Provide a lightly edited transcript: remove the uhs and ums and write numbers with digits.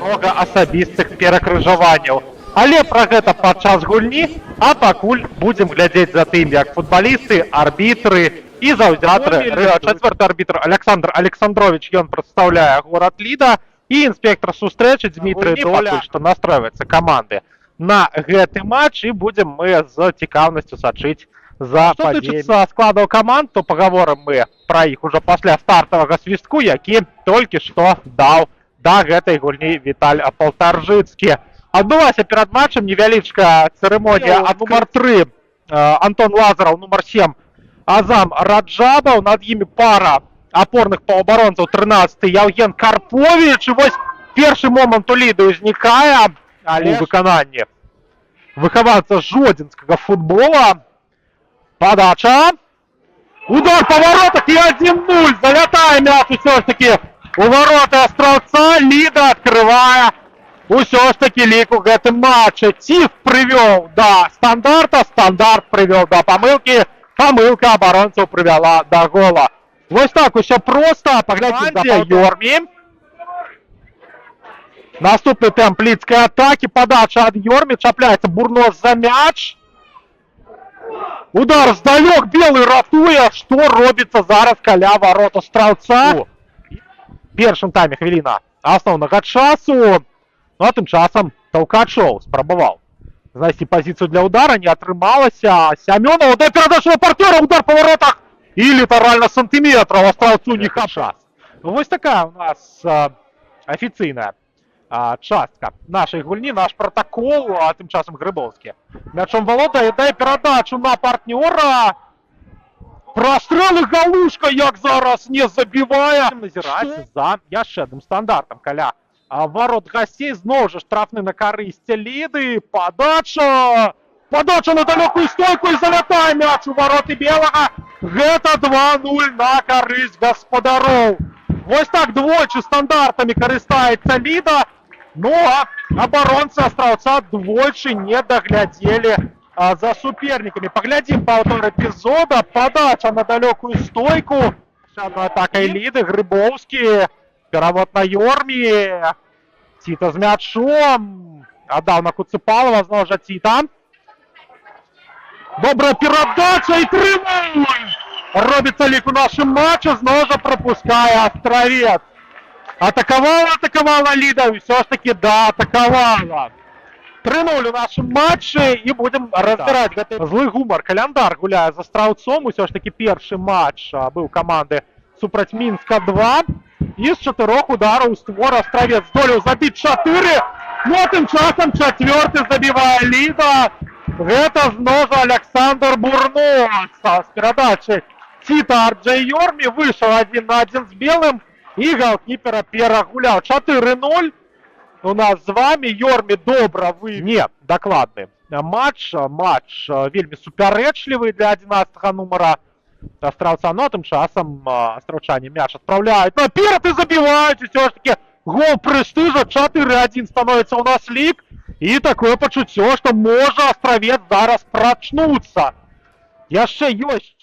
Многа асабістых перакрыжаванняў. Але пра гэта падчас гульні, а пакуль будзем глядзець за тым, як футбалісты, арбітры і заўзятары. Чацвёрты арбітр Александр Александрович, ён прадстаўляе горад Ліда, і інспектор сустрэчы Дмітрый Доля, што настройваецца каманды на гэты матч, і будзем мы з цікаўнасцю сачыць за падзеямі. Што тычыцца складаў каманд, то пагаворым мы пра іх ужо пасля стартавага свістку, які толькі што даў да гэтай гульні Віталь Полтаржыцкі. Адбылася перад матчам невялічкая цырымонія ад нумар 3 Антон Лазараў, нумар 7 Азам Раджабаў, над імі пара апорных паўабаронцаў 13-й Яўген Карповіч. І вось першы момант у Ліды ўзнікае у выкананні выхаванца жодзінскага футбола. Падача, удар па воротах і 1-0, залятае мяч усё ж таки у вороты Астраўца. Ліда адкрывае усё ж таки лік у гэтым матчы. Цif прывёў да стандарта, стандарт прывёў да памылкі, памылка абаронцаў прывяла да гола. Вось так усё проста. Паглядзім за Ёрмі. Наступны тэмп лідскай атакі, падача ад Ёрмі, чапляецца Бурнос за мяч. Удар здалёк, белы ратуе, што робіцца зараз каля ворот Астраўца. Першым тайме хвіліна асноўнага часу. Ну а тым часам Толкачоў спрабаваў знайсці пазіцыю для удара, не атрымалася. Сямёнаў да перадачы партнёра, удар па воротах і літаральна сантыметраў Астраўцу не хапае. Вось такая у нас афіцыйная частка нашай гульні, наш пратакол. А тым часам Грыбоўскі мячом валодае, дае перадачу на партнёра. Прастрэл і галушка, як зараз не забівае. Назіраць за яшчэ адным стандартам каля ворот гасцей. Зноў жа штрафны на карысць Ліды. Падача! Падача на далёкую стойку і залятае мяч у вороты белага. Гэта 2-0 на карысць гаспадароў. Вось так двойчы стандартамі карыстаецца Ліда. Ну а абаронцы Астраўца двойчы не даглядзелі за супернікамі. Паглядзім паўтор эпізода. Падача на далёкую стойку. Адной атакай Ліды. Грыбоўскі. Перавод на Ёрмі. Ціта з мячом. Аддаў на Куцыпалова. Зноў жа Ціта. Добрая перадача і 3-0. Робіцца лік у нашым матчы. Зноў жа прапускае Астравец. Атакавала Ліда. Усё ж таки атакавала. 3-0 у нашым матчы і будзем разбіраць гэты злы гумар. Каляндар гуляе з Астраўцом. Усё ж таки першы матч быў каманды супраць Мінска 2. І з 4 удараў у створ Астравец здолеў забіць 4. Ну а тым часам чацвёрты забівае Ліда. Гэта зноў жа Александр Бурнос. З перадачы Ціта Арджэй Ёрмі выйшаў 1-1 з белым і галкіпера перагуляў. 4-0 у нас з вами. Ёрмі добра вывеў. Не, дакладны матч вельмі супярэчлівы для 11-га нумара Астраўца. Ну а тым часам астраўчане мяч адпраўляюць наперад і забіваюць. Усё ж таки гол прэстыжа. 4-1 становіцца у нас лік. І такое пачуццё, што можа Астравец зараз прачнуцца. Яшчэ ёсць